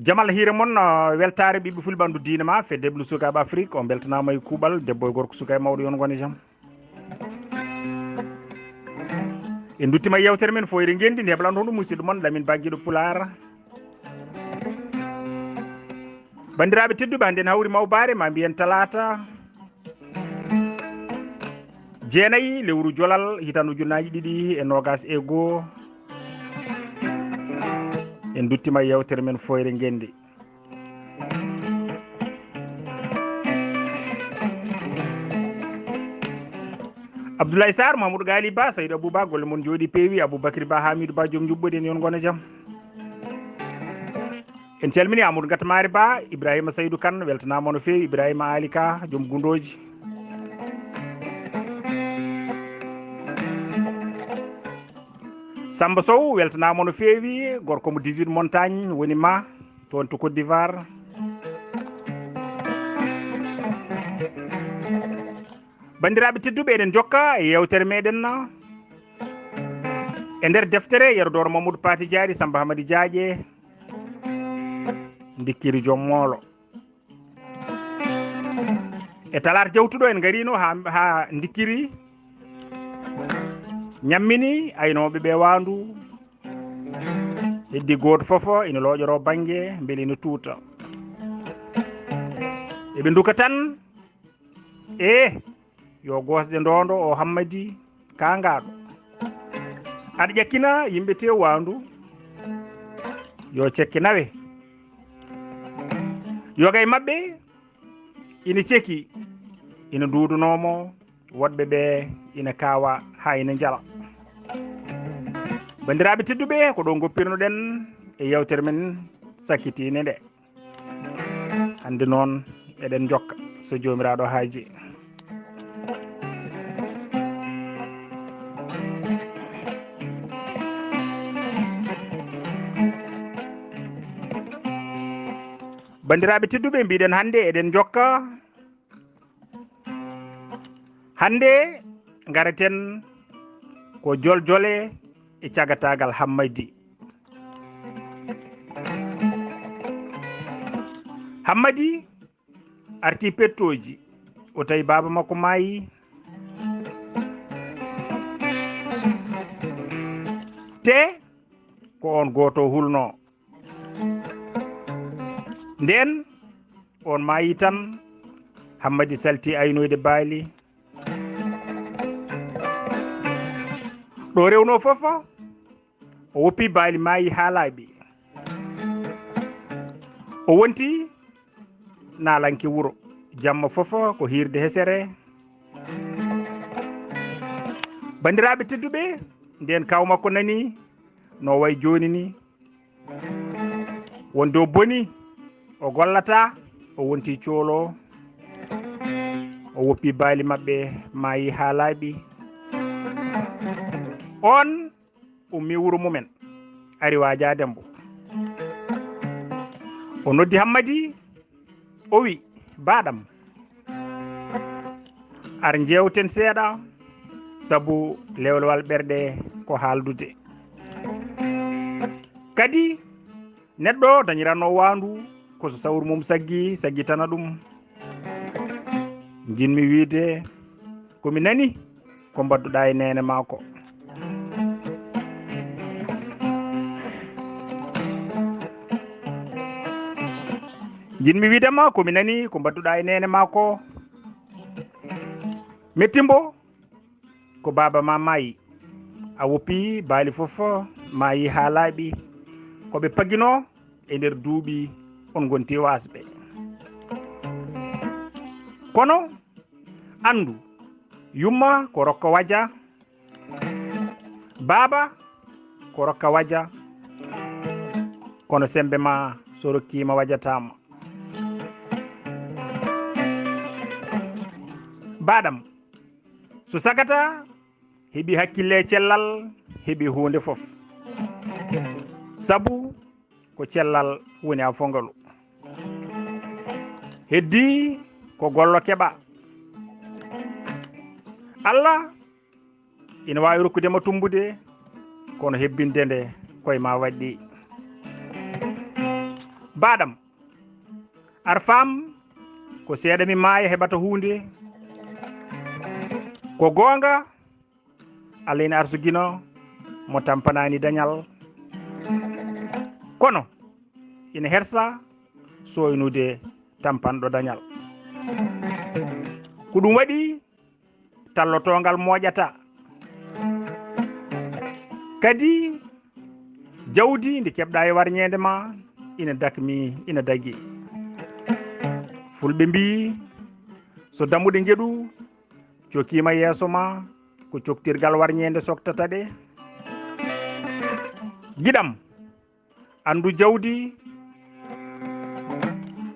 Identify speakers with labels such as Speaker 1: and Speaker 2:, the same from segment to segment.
Speaker 1: jamal hire mon weltare ɓiɓɓe fulɓandu diine ma fe deblu sukaɓe afrique on beltanama e kuuɓal debbo e gorko suka e mawɗo yon gone jaam en duttima yewtere men fo eɗen gendi nde heɓlanto ɗum musidɗo moon Lamine Bagguiɗo Pular bandiraɓe tedduɓe hande en hawri mawbare ma mbiyen talata jeenayyi lewru jolal hitande ujunnaji ɗiɗi e nogas e goho en duttima yewtere men fo eɗen gendi Abdoulaye Sarr Mamadou Gali Ba Saydou Abouba golle mon jooɗi peewi Aboubacry Ba Hamidou Ba joom jubɓudi en yon gona jaam en calmini Amadou Gatamari Ba Ibrahima Saydou Kane weltanama no fewi Ibrahima Ali Ka joom gundoji Samba Sow weltanama no fewi gorko mo 18 montagne woni ma toon to Côte d'Ivoire bandiraɓe tedduɓe eɗen jokka e yewtere meɗen e nder deftere yerodoro Mamadou Pati Diary Samba Hamady Diaƴe dikkiri joom moolo e talata jawtuɗo en garino ha dikkiri ñammini aynoɓeɓe wandu heddi goto fofo ina looƴoro banggue beele ina tuuta eɓe duka tan yo gosde ndondo o Hammadi kangaɗo aɗa ƴakkina yimɓe te wandu yo cekke nawe yogay mabɓe ina ceki ina dudunomo woɗɓe ɓe ina kawa ha ina jala bandiraɓe tedduɓe ko ɗo goppirnoɗen e yewtere men sakkitine nde hande noon eɗen jokka so jomiraɗo haaji bandiraɓe tedduɓe mbiɗen hande eɗen jokka hande garaten ko joljole e cagatagal Hammadi Hammadi arti pettoji o tawi baba makko maayi te ko on goto hulno nden on maayi tan Hammadi salti aynoyde baali ɗo rewno foof o woppi baali maayi ha laaɓi o wonti nalanki wuuro jamma foof ko hirde hesere bandiraɓe tedduɓe nden kaw makko nani no way joni ni wonde o boni o gollata o wonti coolo o woppi baali mabɓe maayi ha laaɓi on ummi wuuro mumen ari wajadembo o noddi Hammadi o wi baɗam ar jewten seeɗa saabu lewlewal ɓerɗe ko haaldude kadi neɗɗo dañiranno wandu koso sawru mum saggitana ɗum jinmi wiide komi nani ko mbadduɗa e nene mako jinmi wiidema komi nani ko mbadduɗa e nene mako mettimbo ko baba ma maayi a woppi baali foof maayi ha laaɓi koɓe paggino e nder duuɓi on gonti wasɓe kono andu yumma ko rokka waja baba ko rokka waja kono sembe ma so rokkima wajatama baɗam so sagata heɓi hakkille cellal heɓi hunde fof sabu ko cellal woni a fongalu heddi ko gollo keɓa Allah ina wawi rokkudema tumbude kono hebbinde nde koye ma waɗɗi baɗam ar fam ko seeɗa mi maaya heɓata hunde ko gonga Allah ina arsugino mo tampanani dañal kono ina hersa soynude tampanɗo dañal ko ɗum waɗi tallotongal moƴata kadi jawdi ndi keɓɗa e warñede ma ina dakmi ina dagui fulɓe mbi so dammuɗe gueɗu cokkima yeeso ma ko coktirgal warñede soktata ɗe giɗam andu jawdi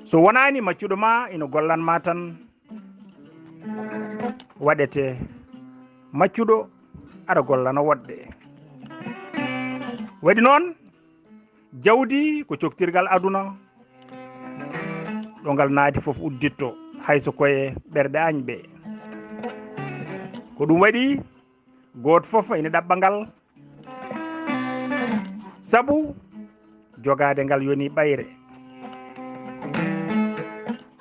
Speaker 1: so wonani maccuɗo ma ina gollanma tan waɗete maccuɗo aɗa gollana woɗɗe waɗi noon jawdi ko coktirgal aduna ɗo ngal naati foof udditto hayso koye ɓerɗe añɓe ko ɗum waɗi goto foof ina ɗaɓɓa ngal sabu jogade ngal yoni ɓayre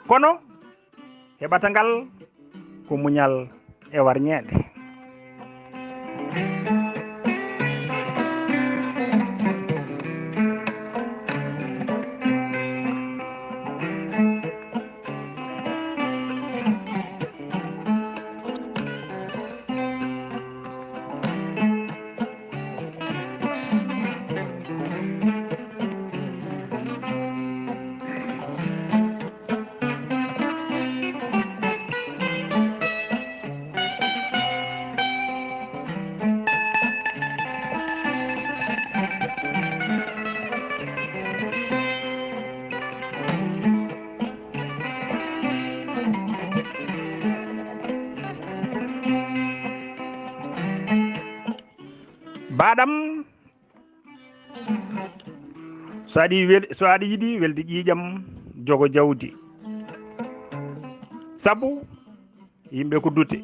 Speaker 1: kono heɓata ngal ko muñal e warñede baɗam so aɗa yiiɗi welde ƴiƴam jogo jawdi sabu yimɓe ko dute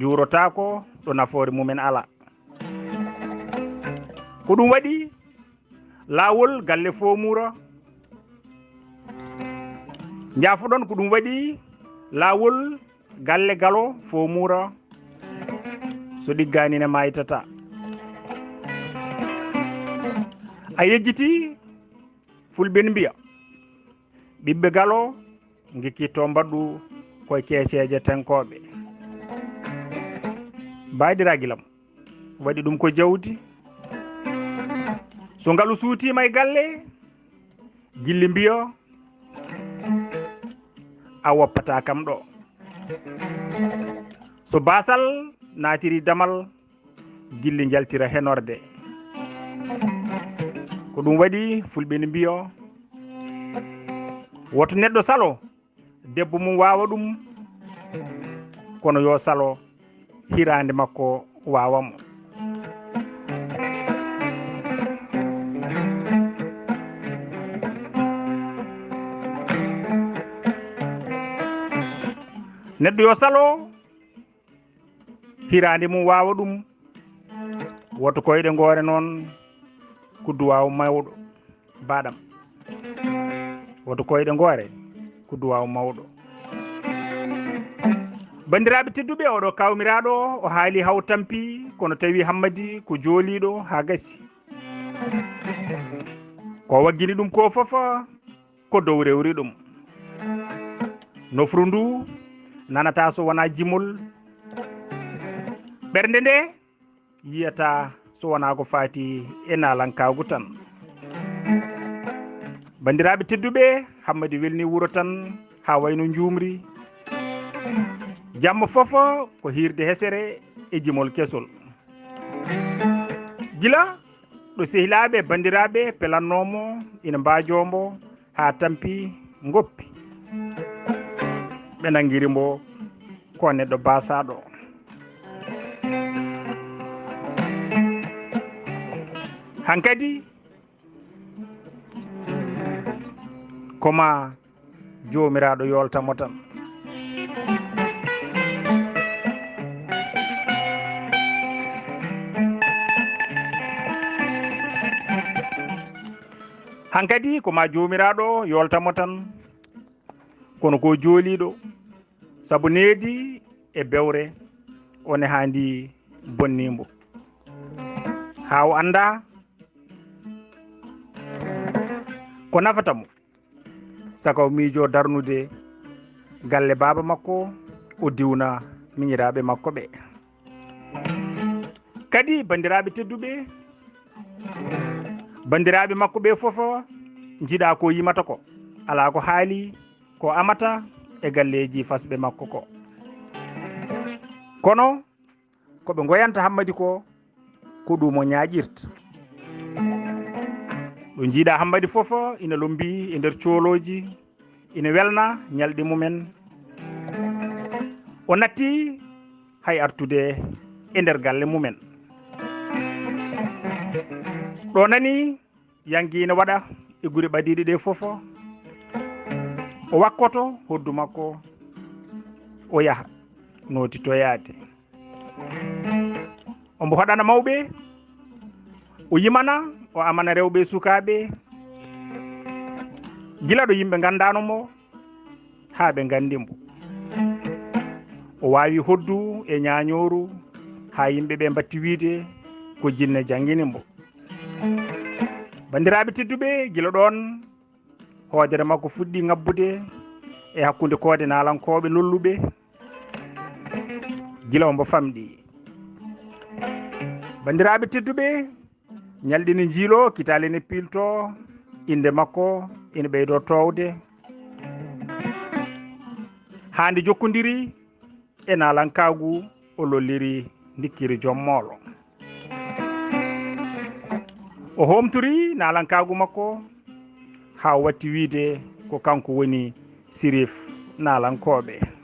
Speaker 1: jurotako ɗo nafoore mumen ala ko ɗum waɗi lawol galle fomura jafuɗon ko ɗum waɗi lawol galle galo fomura so ɗigganine maytata a yejjiti fulɓe mbiya ɓiɓɓe galo gikkitto mbaɗɗu koye keeceje tenkoɓe baadiraguilam waɗi ɗum ko jawdi so ngalu suutima e galle gilli mbiya a woppata kam ɗo so basal naatiri damal gilli jaltira henorde ko ɗum waɗi fulɓe ne mbiyo woto neɗɗo salo debbo mum wawa ɗum kono yo salo hirande makko wawamo neɗɗo yo salo hirande mum wawa ɗum woto koyɗe ngoore noon ko duwawu mawɗo baɗam woto koyɗe ngoore ko duwawu mawɗo bandiraɓe tedduɓe oɗo kawmiraɗo o haali haw tampi kono tawi hammadi ko jooliɗo ha gasi ko waggini ɗum ko foof ko dow rewri ɗum nofru ndu nanata so wona jimol ɓernde nde yiyata so wona ko fati e nalankagu tan bandiraɓe tedduɓe hammadi welni wuro tan ha wayno jumri jamma foof ko hirde hesere e jimol kesol gila ɗo sehilaɓe bandiraɓe pelannomo ina mbajombo ha tampi goppi ɓe nanguirimo ko neɗɗo basaɗo hankadi koma jomiraɗo yoltamo tan hankadi koma jomiraɗo yoltamo tan kono ko jooliɗo sabu needi e bewre one handi bonnimo ha o anda ko nafatamo saka o miijo darnude galle baba makko o diwna miñiraɓe makko ɓe kadi bandiraɓe tedduɓe bandiraɓe makko ɓe foof jiiɗa ko yimata ko ala ko haali ko amata e galleji fasɓe makko kono koɓe goyanta hammadi ko ɗum o ñaaƴirta ɗo jiiɗa hammadi foof ina lombi e nder cooloji ina welna ñalɗi mumen o natti hay artude e nder galle mumen ɗo nani yangi ina waɗa e guri ɓadiɗe ɗe foof o wakkoto hoddu makko o yaha notitoyade ombo hoɗana mawɓe o yimana o amana rewɓe sukaɓe gila ɗo yimɓe gandanomo ha ɓe gandimo o wawi hoddu e ñañoru ha yimɓeɓe mbatti wiide ko jinne jangguinimo bandiraɓe tedduɓe gila ɗon hoodere makko fuɗɗi ngabbude e hakkude koode nalankoɓe lolluɓe gila ombo famɗi bandiraɓe tedduɓe ñalɗini jiilo kitale ne pilto inde makko ina ɓeydo towde hande jokkodiri e nalankagu o lolliri dikkiri jommolo o homtori nalankagu makko ha o watti wiide ko kanko woni sirif nalankoɓe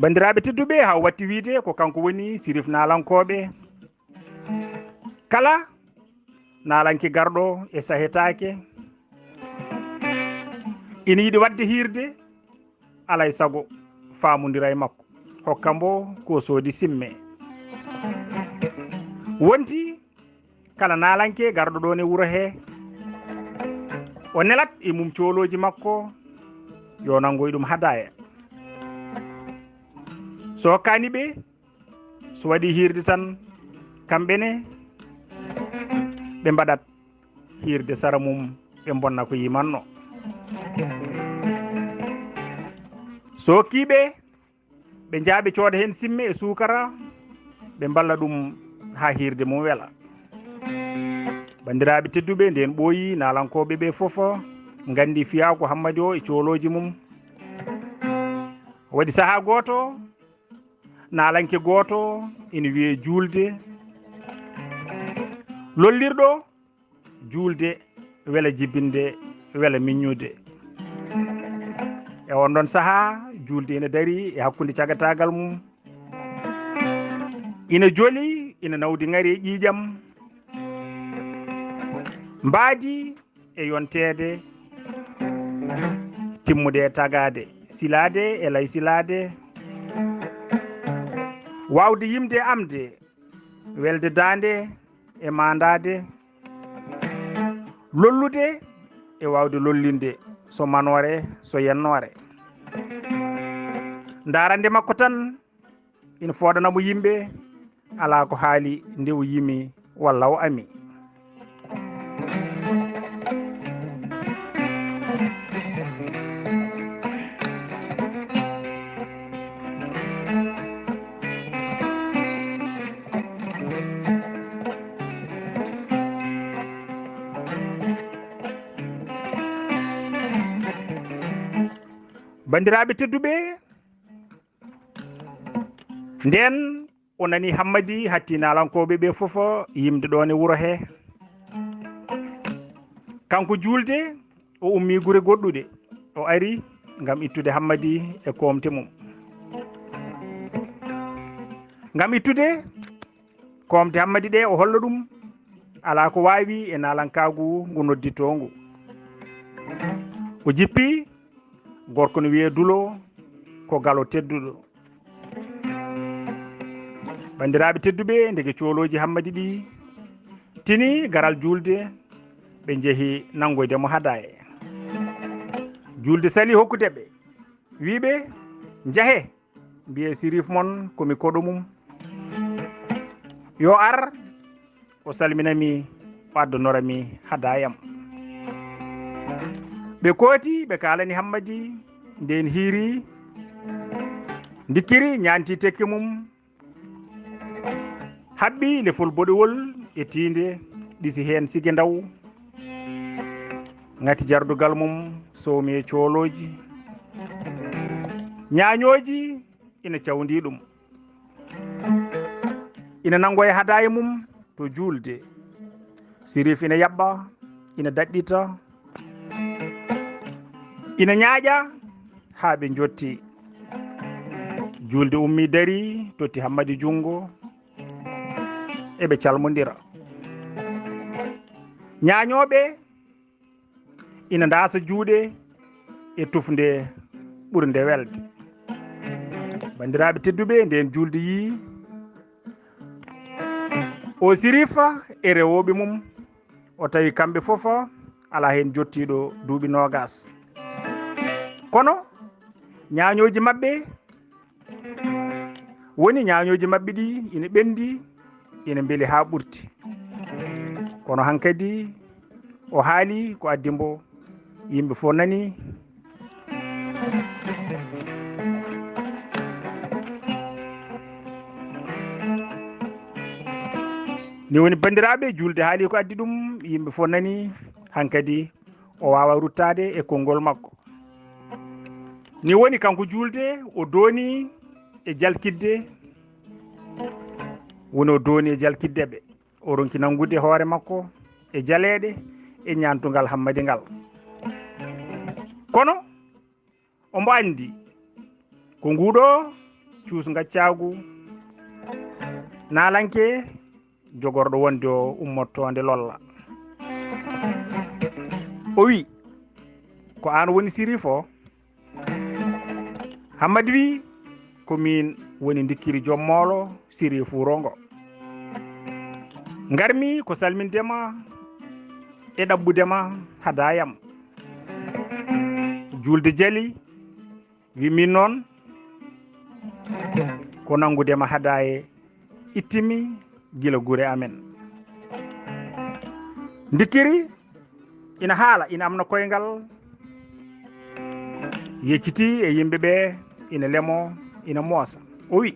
Speaker 1: bandiraɓe tedduɓe ha o watti wiide ko kanko woni sirif nalankoɓe kala nalanki garɗo e sahetake ina yiiɗi wadde hirde alay saago famodira e makko hokkambo ko soodi simme wonti kala nalanke garɗo ɗon e wuuro he o nelat e mum cooloji makko yo nangoy ɗum hadaya so hokkani ɓe so waɗi hirde tan kamɓene ɓe mbaɗat hirde sara mum ɓe bonna ko yimanno so hokkiɓe ɓe jaaɓe cooda hen simme e sukara ɓe mballa ɗum ha hirde mum weela bandiraɓe tedduɓe nden ɓooyi nalankoɓe ɓe foof gandi fiya ko hammadi o e cooloji mum waɗi saaha goto nalanke goto ina wiye julde lollirɗo julde weela jibbinde weela miññude e on ɗon saaha julde ina dari e hakkude cagatagal mum ina joli ina nawdi ngari e ƴiƴam mbaadi e yontede timmude e tagade silade e lay silade wawde yimde amde welde dande e mandade lollude e wawde lollinde so manore so yennore darande makko tan ina foɗanamo yimɓe ala ko haali nde o yimi walla o ami bandiraɓe tedduɓe nden o nani hammadi hatti nalankoɓe ɓe foof yimde ɗon e wuuro he kanko julde o ummi gure goɗɗuɗe o ari ngam ittude Hammadi e komte mum ngam ittude komte Hammadi ɗe o holla ɗum ala ko wawi e nalankagu ngu noddito ngu o jippi gorko no wiye Dulo ko galo tedduɗo bandiraɓe tedduɓe ndege cooloji Hammadi ɗi tini garal julde ɓe jeehi nangoydemo hadaye julde sali hokkudeɓe wiɓe jahe mbiye sirif mon komi koɗo mum yo ar o salminami o addonorami hadayam ɓe kooti ɓe kalani Hammadi nden hiiri dikkiri ñanti tekke mum habɓi lefol boɗewol e tinde ɗisi hen sige ndaw ngati jardugal mum sowmi e cooloji ñañoji ina cawdi ɗum ina nango e hadaye mum to julde sirif ina yaɓɓa ina daɗɗita ina ñaaƴa ha ɓe jotti julde ummi dari totti Hammadi jungo eɓe calmodira ñañoɓe ina dasa juuɗe e tufde ɓurde welde bandiraɓe tedduɓe nden julde yi o sirifa e rewoɓe mum o tawi kamɓe foof ala hen jottiɗo duuɓi nogas kono ñañoji mabɓe woni ñañoji mabɓe ɗi ina ɓendi ina beeli ha ɓurti kono hankadi o haali ko addimbo yimɓe fof nani ni woni bandiraɓe julde haali ko addi ɗum yimɓe fof nani hankadi o wawa ruttade e konngol makko ni woni kanko julde o dooni e jalkidde woni o dooni e jalkiddeɓe o ronki nangude hoore makko e jaleɗe e ñantugal Hammadi ngal kono ombo andi ko nguɗo cuus gaccagu nalanke jogorɗo wonde o ummotonde lolla o wi ko an woni sirif o Hammadi wi ko min woni dikkiri joom moolo sirif wurongo garmi ko salmindema e ɗaɓɓudema hadayam julde jali wi min noon ko nangudema hadaye ittimi gila gure amen dikkiri ina haala ina amna koyngal yecciti e yimɓeɓe ina lemo ina moosa o wi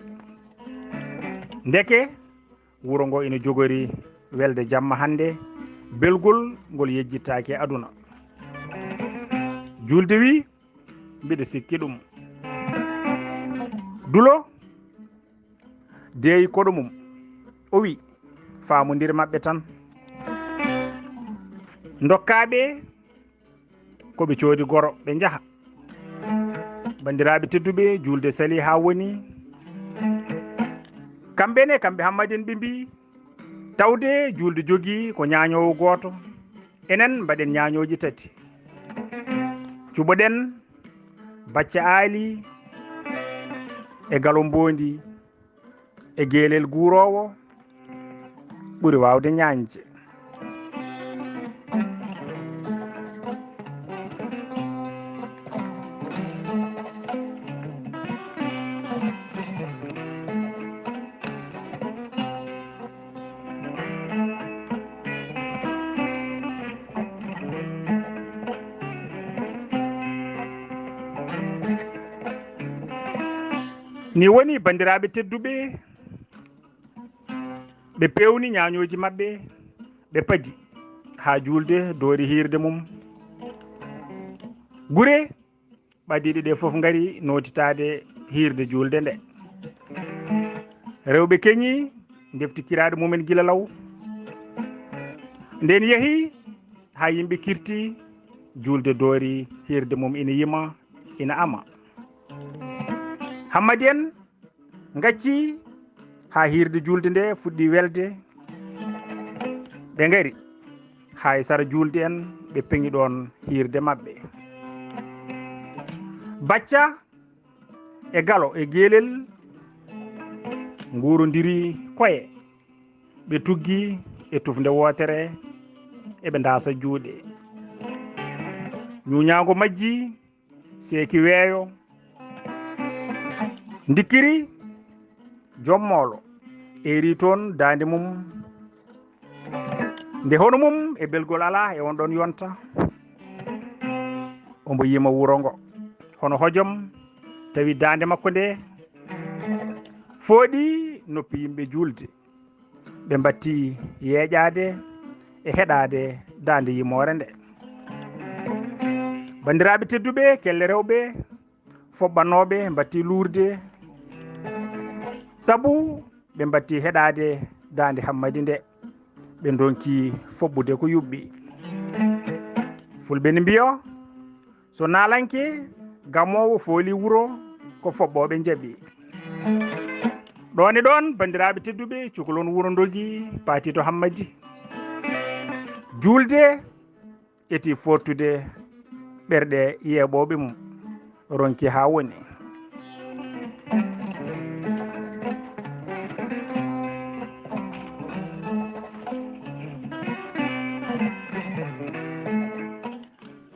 Speaker 1: ndeke wuro ngo ina jogori welde jamma hande belgol ngol yejjittake aduna julde wi mbiɗa sikki ɗum Dulo deeyi koɗo mum o wi famodir maɓɓe tan dokkaɓe koɓe coodi goro ɓe jaaha bandiraɓe tedduɓe julde sali ha woni kamɓene kamɓe Hammadin ɓe mbi tawde julde jogui ko ñañowo goto enen mbaɗen ñañoji tati cuɓoɗen bacca aali e galo mbondi e guelel guurowo ɓuuri wawde ñañje ni woni bandiraɓe tedduɓe ɓe pewni ñañoji mabɓe ɓe paadi ha julde doori hirde mum gure ɓadiɗe ɗe foof gari notitade hirde julde nde rewɓe keñi deftikiraɗe mumen gila law nden yeehi ha yimɓe kirti julde doori hirde mum ina yima ina ama. Hammadi en gacci ha hirde julde nde fuɗɗi welde, ɓe gari hay sara julde en ɓe peŋi ɗon hirde mabɓe. Bacca e galo e guelel ngurodiri koye, ɓe tuggi e tufde wotere eɓe dasa juuɗe. ñuñago majji seeki weeyo dikkiri jommolo eri toon dande mum nde hono mum e belgol ala e on ɗon yonta ombo yima wuro ngo hono hojom tawi dande makko nde fooɗi noppi yimɓe julde ɓe batti yeeƴade e heɗade dande yimore nde. bandiraɓe tedduɓe kelle rewɓe foɓɓanoɓe batti lurde sabu ɓe batti heɗade dande Hammadi nde ɓe donki foɓɓude ko yuɓɓi. fulɓe ne mbiyo so nalanke gamowo fooli wuro ko foɓɓoɓe jaaɓi. ɗon e ɗon bandiraɓe tedduɓe cukalon wuro dogi paati to Hammadi. julde eti fortude ɓerɗe yeeɓoɓe mum ronki ha woni.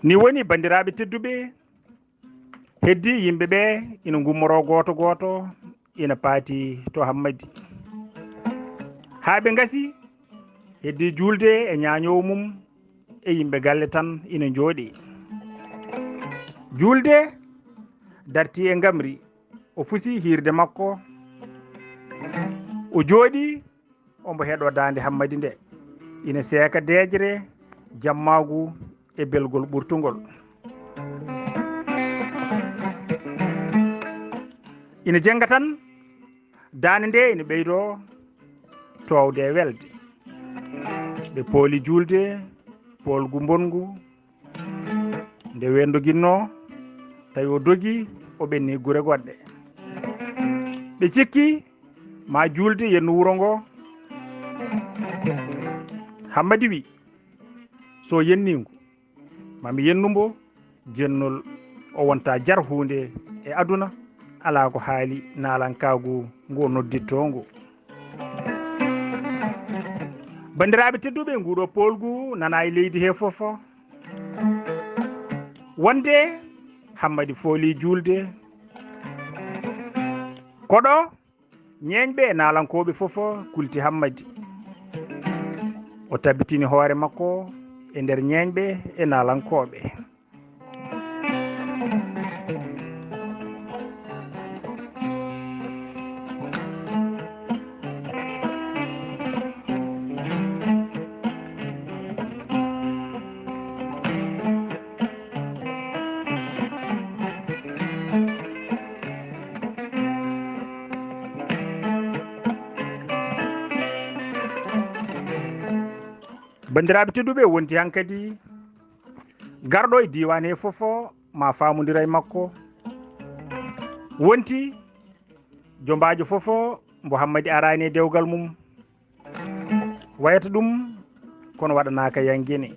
Speaker 1: ni woni bandiraɓe tedduɓe heddi yimɓeɓe ina gummoro goto goto ina paati to Hammadi. haaɓe gasi heddi julde e ñañowo mum e yimɓe galle tan ina jooɗi. julde darti e gamri o fusi hirde makko o jooɗi ombo heeɗo dande Hammadi nde ina seeka deejre jammagu e belgol ɓurtugol. ina jenga tan dande nde ina ɓeydo towde e welde. ɓe pooli julde poolgu bongu nde wendo ginno tawi o dogi o ɓenni gure goɗɗe. ɓe cikki ma julde yenno wuro ngo. Hammadi wi so yenningu mami yennumbo jennol o wonta jar hunde e aduna ala ko haali nalankagu ngu nodditto ngu. bandiraɓe tedduɓe nguɗo polgu nana e leydi he foof wonde Hammadi fooli julde koɗo ñeñɓe e nalankoɓe foof kulti Hammadi o tabitini hoore makko e nder ñeñɓe e nalankoɓe. bandiraɓe tedduɓe wonti hankadi garɗo e diwan he foof ma famodira e makko. wonti jombajo foof mbo Hammadi arani e dewgal mum wayata ɗum kono waɗanaka yanguene.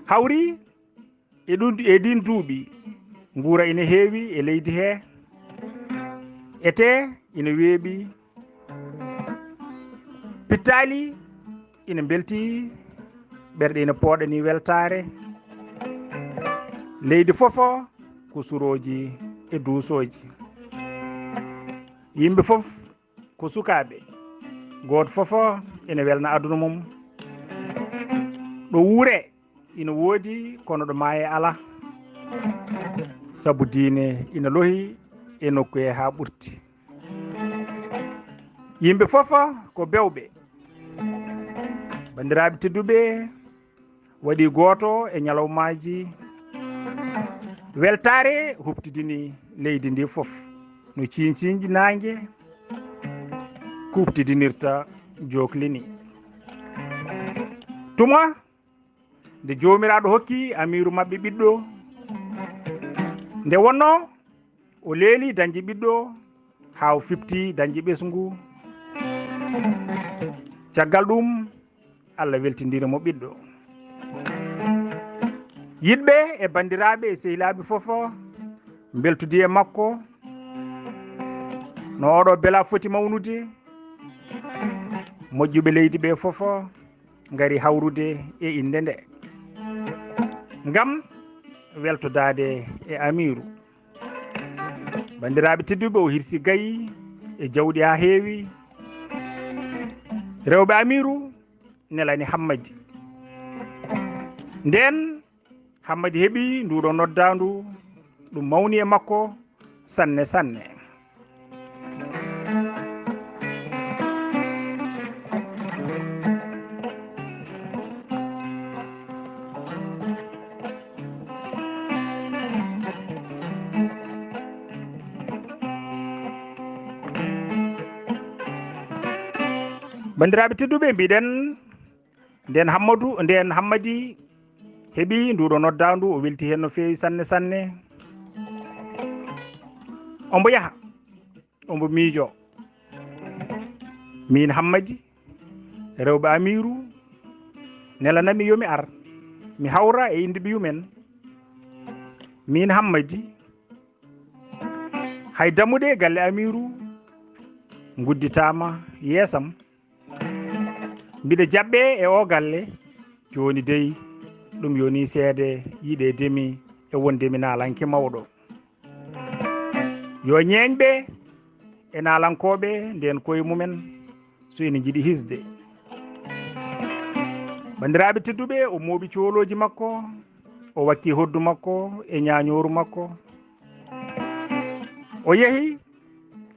Speaker 1: hawri e ɗin duuɓi guura ina heewi e leydi he ete ina weeɓi pittali ina belti ɓerɗe ina pooɗani weltare leydi foof ko suroji e duusoji. yimɓe foof ko sukaɓe goto foof ina welna aduna mum. ɗo wuure ina woodi kono ɗo maaye ala sabu diine ina lohi e nokku he ha ɓurti. yimɓe foof ko bewɓe. bandiraɓe tedduɓe waɗi goto e ñalawmaji weltare huptidini leydi ndi foof no cinciñji nangue kuptidinirta joklini. tuma nde jomiraɗo hokki amiru mabɓe ɓiɗɗo nde wonno o leeli dañji ɓiɗɗo ha o fifti dañji ɓesgu caggal ɗum Allah weltidirimo ɓiɗɗo yiɗɓe e bandiraɓe e sehilaɓe foof beltude e makko no oɗo beela foti mawnude moƴƴuɓe leydi ɓe foof gari hawrude e inde nde ngam weltodade e amiru bandiraɓe tedduɓe o hirsi gayi e jawɗi ha heewi rewɓe amiru nelani Hammadi nden Hammadi heeɓi nduɗo noddandu ɗum mawni e makko sanne sanne bandiraɓe tedduɓe mbiɗen nden Hammadi heeɓi nduɗo noddandu o welti hen no fewi sanne sanne ombo yaaha ombo miijo min Hammadi rewɓe amiru nelanami yomi ar mi hawra e inde ɓiyumen min Hammadi hay dammude galle amiru gudditama yeesam mbiɗa jaɓɓe e o galle joni dey ɗum yoni seede yiiɗe demi e wondemi nalanke mawɗo yo ñeeñɓe e nalankoɓe nden koye mumen so ene jiiɗi hisde bandiraɓe tedduɓe o mooɓi coholoji makko o wakki hoddu makko e ñañoru makko o yeehi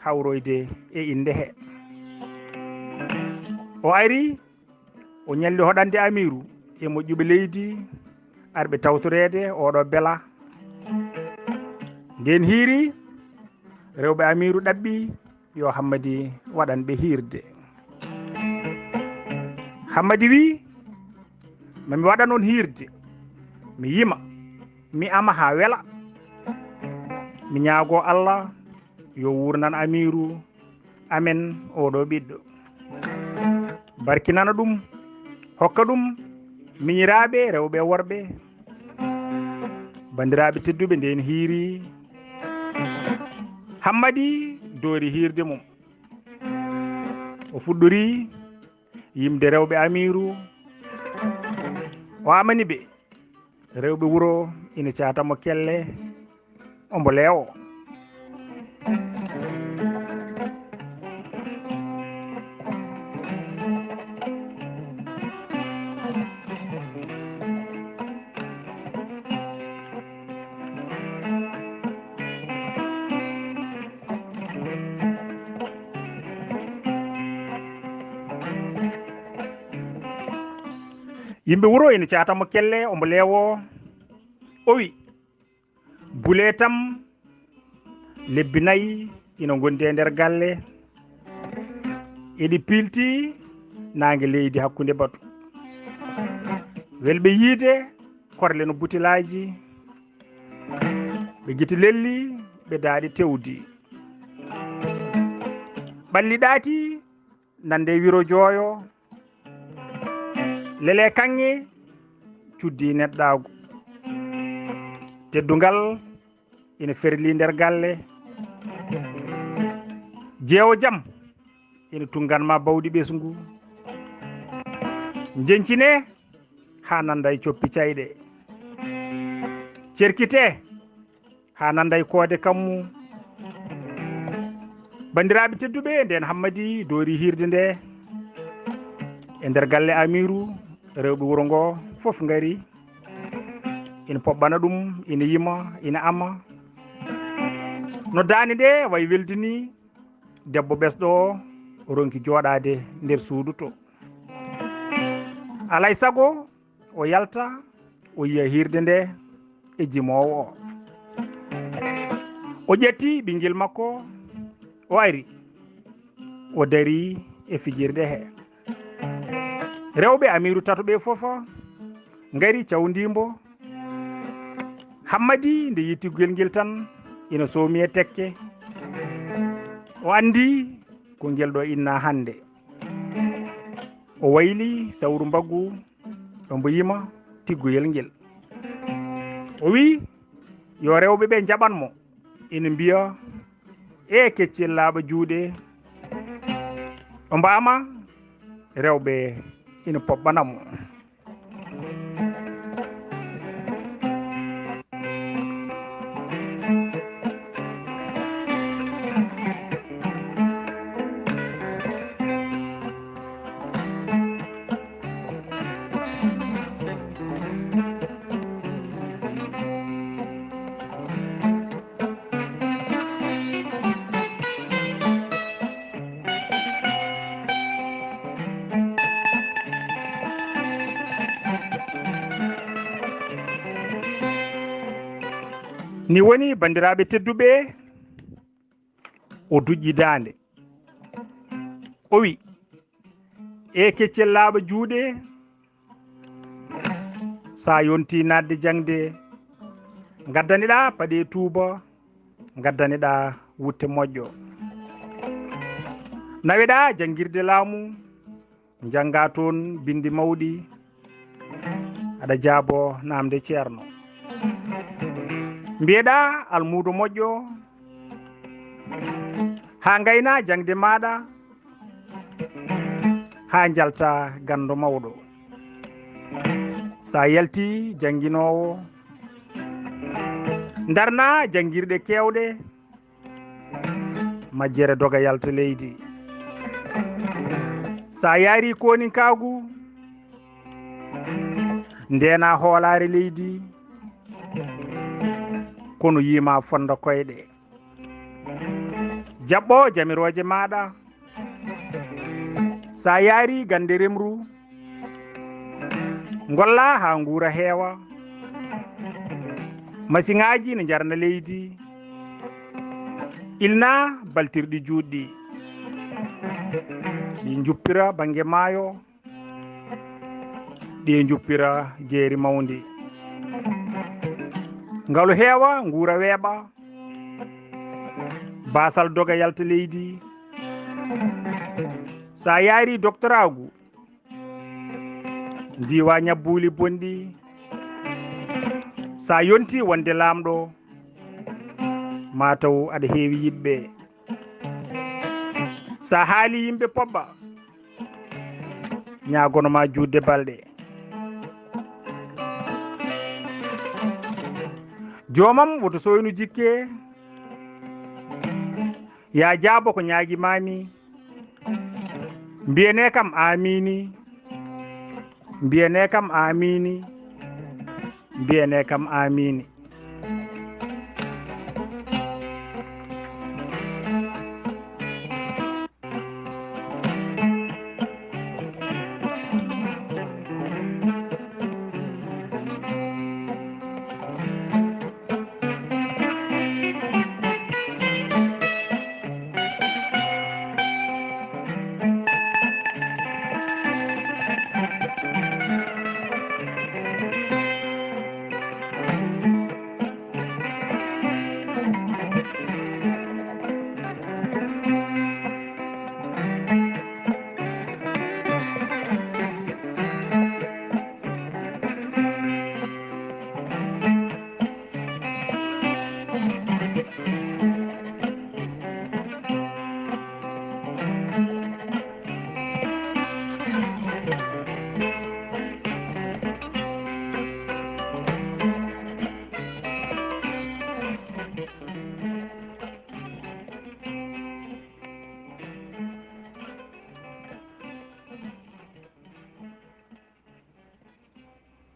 Speaker 1: hawroyde e inde he o ari o ñalli hoɗande amiru e moƴƴuɓe leydi arɓe tawtorede oɗo beela nden hiiri rewɓe amiru ɗaɓɓi yo Hammadi waɗanɓe hirde Hammadi wi mami waɗan on hirde mi yima mi ama ha weela mi ñaago Allah yo wurnan amiru amen oɗo ɓiɗɗo barkinana ɗum hokka ɗum miñiraɓe rewɓe worɓe bandiraɓe tedduɓe nden hiiri Hammadi doori hirde mum o fuɗɗori yimde rewɓe amiru o amani ɓe rewɓe wuro ina catamo kelle ombo leewo yimɓe wuro ina catamo kelle ombo leewo o wi bule tam lebbi nayyi ina gondi e nder galle eɗi pilti nangue leydi hakkude batu welɓe yiide korle no butilaji ɓe guiti lelli ɓe daaɗi tewdi ɓalli ɗaati nande wiro jooyo lele kanŋe cuddi neɗɗagu teddugal ina ferli nder galle jeewo jaam ina tunganma bawɗi ɓesgu jencine ha nanda e coppi cayɗe cerkite ha nanda e koode kammu bandiraɓe tedduɓe nden Hammadi doori hirde nde e nder galle amiru rewɓe wuro ngo foof ngari ina poɓɓana ɗum ina yima ina ama no daande nde way weldini debbo ɓesɗo o ronki jooɗade nder suudu to alay sago o yalta o yiya hirde nde e jimowo o ƴetti ɓinguel makko o ari o dari e fijirde he rewɓe amiru tato ɓe fofa ngari cawdimbo hammadi nde yitti guel tan ina soomi e tekke o andi ko ngel ɗo inna hande o wayli sawru mbaggu ɗo mbo yima tiggoyel ngel o wi yo rewɓe ɓe jaɓanmo ina mbiya e keccel laaɓa juuɗe o mbama rewɓe ina poɓɓanamo ni woni bandiraɓe tedduɓe o duƴƴi dande o wi e keccel laaɓa juuɗe sa yonti nadde jangde gaddaniɗa paɗe tuuba gaddaniɗa wutte moƴƴo naweɗa jangguirde laamu jangga toon bindi mawɗi aɗa jaabo namde ceerno mbiyeɗa almudo moƴƴo ha gayna jangde maɗa ha jalta gando mawɗo sa yalti jangguinowo darna jangguirɗe kewɗe majjere doga yalta leydi sa yaari koni kagu ndena hoolare leydi kono yima fonda koyɗe jaɓɓo jamiroje maɗa sa yaari gande remru golla ha guura heewa masiŋaji ne jarna leydi ilna baltirɗi juɗɗi ɗi juppira banggue maayo ɗi juppira jeeri mawdi ngalu heewa nguura weeɓa basal doga yalta leydi sa yaari doctoragu ndiwa ñabbuli bonɗi sa yonti wonde lamɗo mataw aɗa heewi yiɓɓe sa haali yimɓe poɓɓa ñagonoma judde balɗe jomam woto soynu jikke ya jaabo ko ñaguimami mbiyane kam amini mbiyane kam amini mbiyane kam amini